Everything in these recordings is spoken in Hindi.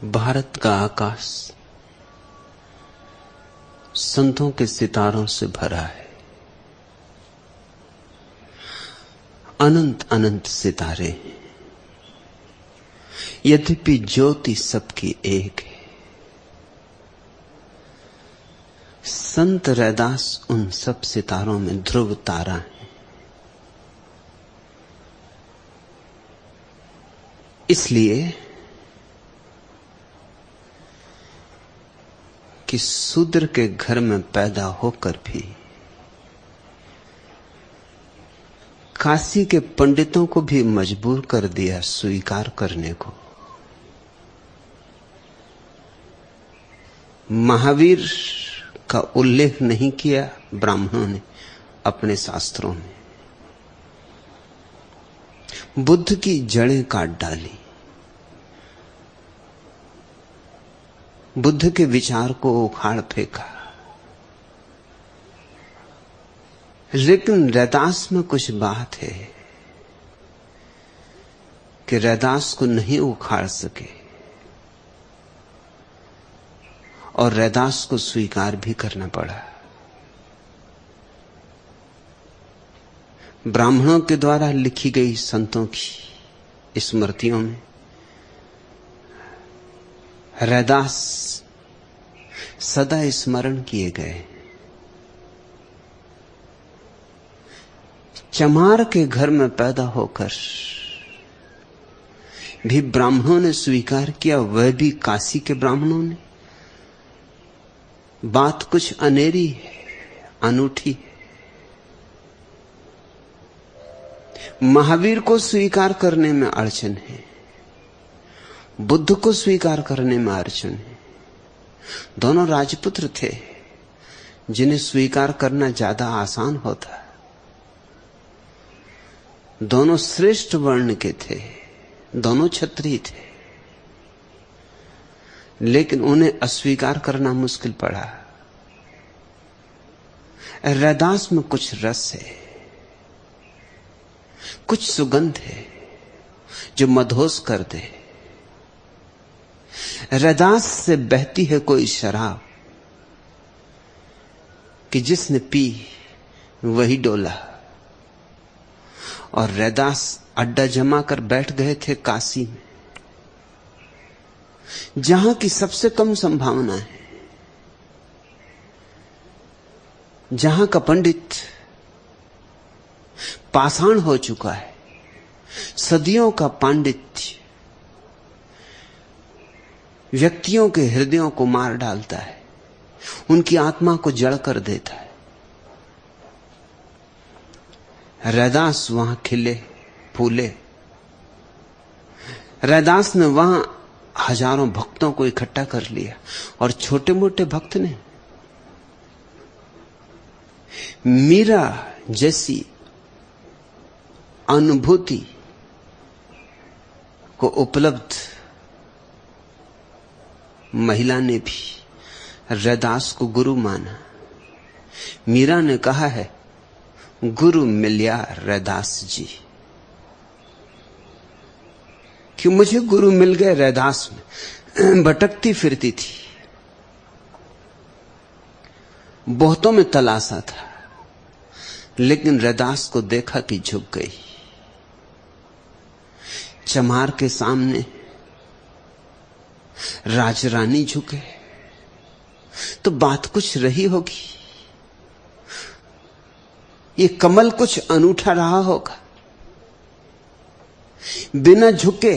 भारत का आकाश संतों के सितारों से भरा है। अनंत अनंत सितारे हैं, यद्यपि ज्योति सबकी एक है। संत रैदास उन सब सितारों में ध्रुव तारा है। इसलिए कि शूद्र के घर में पैदा होकर भी काशी के पंडितों को भी मजबूर कर दिया स्वीकार करने को। महावीर का उल्लेख नहीं किया ब्राह्मणों ने अपने शास्त्रों में। बुद्ध की जड़ें काट डाली, बुद्ध के विचार को उखाड़ फेंका। लेकिन रैदास में कुछ बात है कि रैदास को नहीं उखाड़ सके और रैदास को स्वीकार भी करना पड़ा। ब्राह्मणों के द्वारा लिखी गई संतों की स्मृतियों में रैदास सदा स्मरण किए गए। चमार के घर में पैदा होकर भी ब्राह्मणों ने स्वीकार किया, वह भी काशी के ब्राह्मणों ने। बात कुछ अनेरी है, अनूठी है। महावीर को स्वीकार करने में अड़चन है, बुद्ध को स्वीकार करने में अड़चन है। दोनों राजपुत्र थे जिन्हें स्वीकार करना ज्यादा आसान होता। दोनों श्रेष्ठ वर्ण के थे, दोनों क्षत्रिय थे, लेकिन उन्हें अस्वीकार करना मुश्किल पड़ा। रैदास में कुछ रस है, कुछ सुगंध है जो मदहोश कर दे। रैदास से बहती है कोई शराब कि जिसने पी वही डोला। और रैदास अड्डा जमा कर बैठ गए थे काशी में, जहां की सबसे कम संभावना है, जहां का पंडित पाषाण हो चुका है। सदियों का पांडित्य व्यक्तियों के हृदयों को मार डालता है, उनकी आत्मा को जड़ कर देता है। रैदास वहां खिले फूले। रैदास ने वहां हजारों भक्तों को इकट्ठा कर लिया, और छोटे मोटे भक्त ने मीरा जैसी अनुभूति को उपलब्ध महिला ने भी रैदास को गुरु माना। मीरा ने कहा है, गुरु मिलिया रैदास जी, कि मुझे गुरु मिल गए। रैदास में भटकती फिरती थी, बहुतों में तलाशा था, लेकिन रैदास को देखा कि झुक गई। चमार के सामने राजरानी झुके तो बात कुछ रही होगी, ये कमल कुछ अनूठा रहा होगा। बिना झुके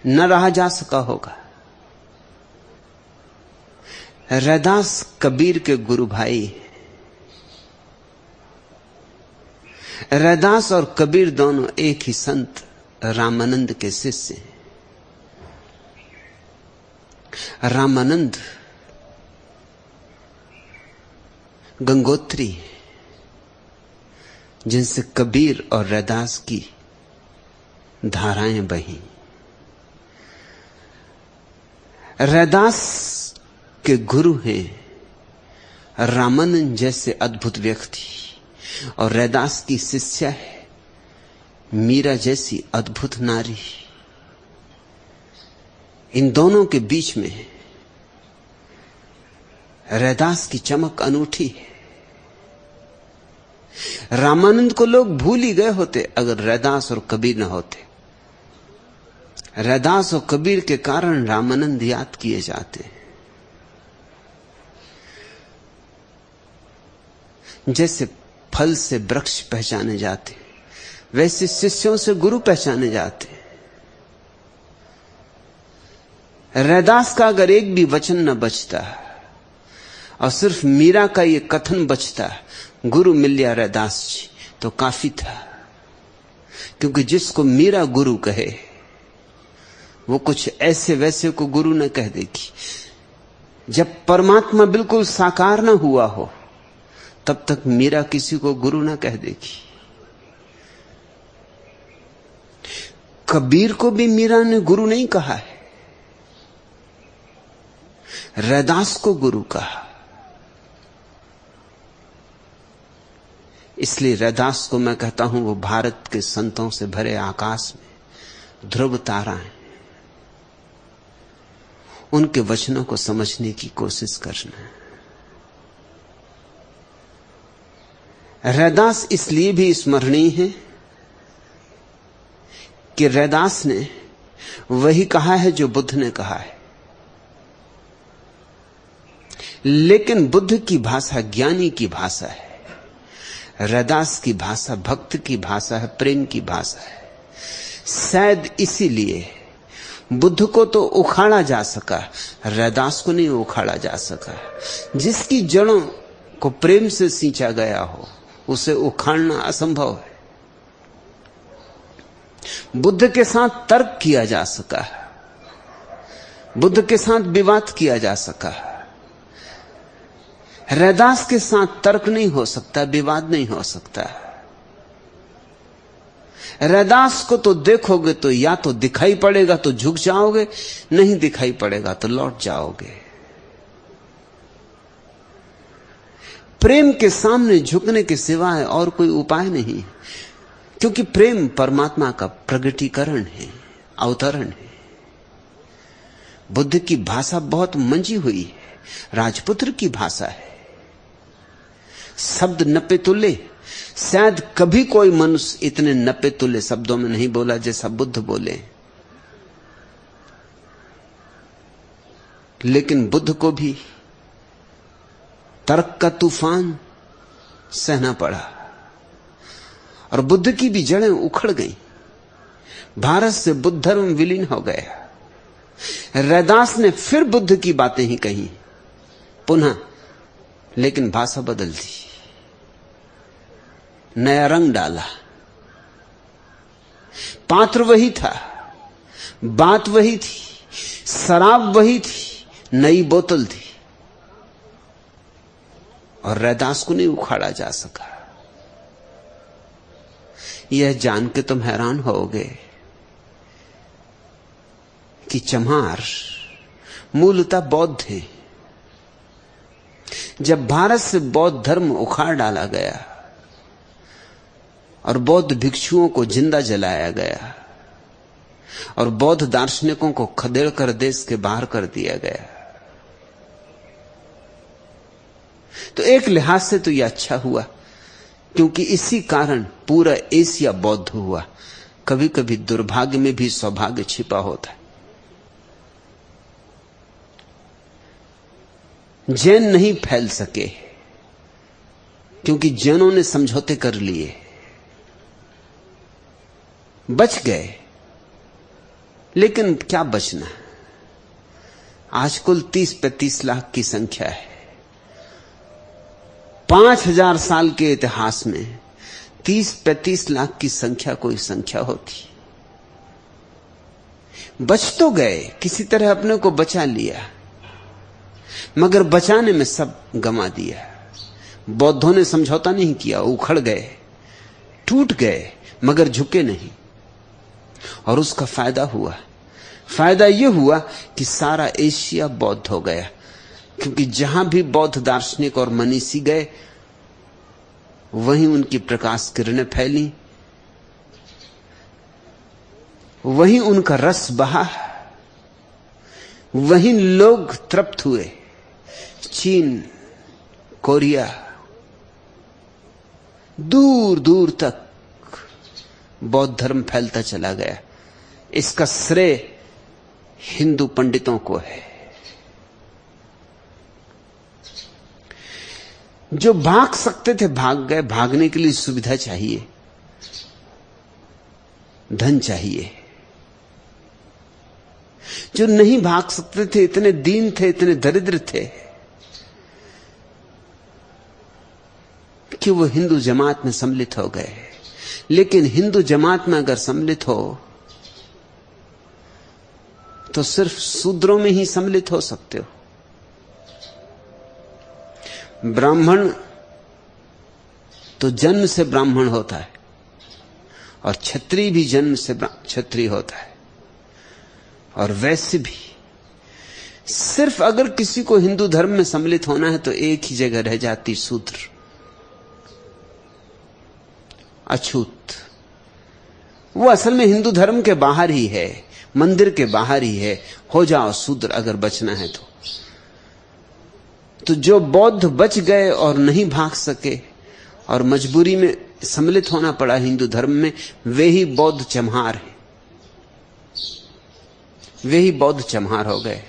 न रहा जा सका होगा। रैदास कबीर के गुरु भाई। रैदास और कबीर दोनों एक ही संत रामानंद के शिष्य हैं। रामानंद गंगोत्री जिनसे कबीर और रैदास की धाराएं बही। रैदास के गुरु हैं रामानंद जैसे अद्भुत व्यक्ति, और रैदास की शिष्या है मीरा जैसी अद्भुत नारी। इन दोनों के बीच में रैदास की चमक अनूठी है। रामानंद को लोग भूल ही गए होते अगर रैदास और कबीर न होते। रैदास और कबीर के कारण रामानंद याद किए जाते हैं। जैसे फल से वृक्ष पहचाने जाते वैसे शिष्यों से गुरु पहचाने जाते। रैदास का अगर एक भी वचन न बचता और सिर्फ मीरा का ये कथन बचता, गुरु मिल गया रैदास जी, तो काफी था। क्योंकि जिसको मीरा गुरु कहे वो कुछ ऐसे वैसे को गुरु न कह देगी। जब परमात्मा बिल्कुल साकार न हुआ हो तब तक मीरा किसी को गुरु न कह देगी। कबीर को भी मीरा ने गुरु नहीं कहा है, रैदास को गुरु कहा। इसलिए रैदास को मैं कहता हूं वो भारत के संतों से भरे आकाश में ध्रुव तारा है। उनके वचनों को समझने की कोशिश करना है। रैदास इसलिए भी स्मरणीय है कि रैदास ने वही कहा है जो बुद्ध ने कहा है, लेकिन बुद्ध की भाषा ज्ञानी की भाषा है, रैदास की भाषा भक्त की भाषा है, प्रेम की भाषा है। शायद इसीलिए बुद्ध को तो उखाड़ा जा सका, रैदास को नहीं उखाड़ा जा सका। जिसकी जड़ों को प्रेम से सींचा गया हो उसे उखाड़ना असंभव है। बुद्ध के साथ तर्क किया जा सका, बुद्ध के साथ विवाद किया जा सका। रैदास के साथ तर्क नहीं हो सकता, विवाद नहीं हो सकता। रैदास को तो देखोगे तो या तो दिखाई पड़ेगा तो झुक जाओगे, नहीं दिखाई पड़ेगा तो लौट जाओगे। प्रेम के सामने झुकने के सिवाय और कोई उपाय नहीं, क्योंकि प्रेम परमात्मा का प्रगटीकरण है, अवतरण है। बुद्ध की भाषा बहुत मंजी हुई है, राजपुत्र की भाषा है। शब्द नपे तुल्य, शायद कभी कोई मनुष्य इतने नपे तुल्य शब्दों में नहीं बोला जैसा बुद्ध बोले। लेकिन बुद्ध को भी तर्क का तूफान सहना पड़ा और बुद्ध की भी जड़ें उखड़ गईं। भारत से बुद्ध धर्म विलीन हो गया। रैदास ने फिर बुद्ध की बातें ही कही पुनः, लेकिन भाषा बदल दी, नया रंग डाला। पात्र वही था, बात वही थी, शराब वही थी, नई बोतल थी, और रैदास को नहीं उखाड़ा जा सका। यह जान के तुम हैरान होगे कि चमार मूलतः बौद्ध थे। जब भारत से बौद्ध धर्म उखाड़ डाला गया और बौद्ध भिक्षुओं को जिंदा जलाया गया और बौद्ध दार्शनिकों को खदेड़ कर देश के बाहर कर दिया गया, तो एक लिहाज से तो यह अच्छा हुआ, क्योंकि इसी कारण पूरा एशिया बौद्ध हुआ। कभी कभी दुर्भाग्य में भी सौभाग्य छिपा होता है। जैन नहीं फैल सके क्योंकि जैनों ने समझौते कर लिए, बच गए। लेकिन क्या बचना, आज कुल 30-35 लाख की संख्या है। 5000 साल के इतिहास में 30-35 लाख की संख्या कोई संख्या होती। बच तो गए, किसी तरह अपने को बचा लिया, मगर बचाने में सब गंवा दिया। बौद्धों ने समझौता नहीं किया, उखड़ गए, टूट गए, मगर झुके नहीं। और उसका फायदा हुआ। फायदा यह हुआ कि सारा एशिया बौद्ध हो गया, क्योंकि जहां भी बौद्ध दार्शनिक और मनीषी गए वहीं उनकी प्रकाश किरणें फैली, वहीं उनका रस बहा, वहीं लोग तृप्त हुए। चीन, कोरिया, दूर दूर तक बौद्ध धर्म फैलता चला गया। इसका श्रेय हिंदू पंडितों को है। जो भाग सकते थे भाग गए। भागने के लिए सुविधा चाहिए, धन चाहिए। जो नहीं भाग सकते थे, इतने दीन थे, इतने दरिद्र थे कि वो हिंदू जमात में सम्मिलित हो गए। लेकिन हिंदू जमात में अगर सम्मिलित हो तो सिर्फ शूद्रों में ही सम्मिलित हो सकते हो। ब्राह्मण तो जन्म से ब्राह्मण होता है और क्षत्रिय भी जन्म से क्षत्रिय होता है, और वैश्य भी। सिर्फ अगर किसी को हिंदू धर्म में सम्मिलित होना है तो एक ही जगह रह जाती, शूद्र, अछूत। वो असल में हिंदू धर्म के बाहर ही है, मंदिर के बाहर ही है। हो जाओ शूद्र अगर बचना है तो जो बौद्ध बच गए और नहीं भाग सके और मजबूरी में सम्मिलित होना पड़ा हिंदू धर्म में, वे ही बौद्ध चमहार हैं। वे ही बौद्ध चमहार हो गए।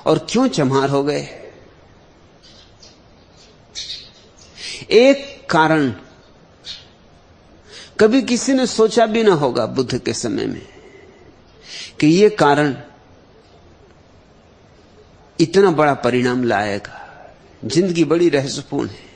और क्यों चमहार हो गए? एक कारण कभी किसी ने सोचा भी ना होगा बुद्ध के समय में कि यह कारण इतना बड़ा परिणाम लाएगा। जिंदगी बड़ी रहस्यपूर्ण है।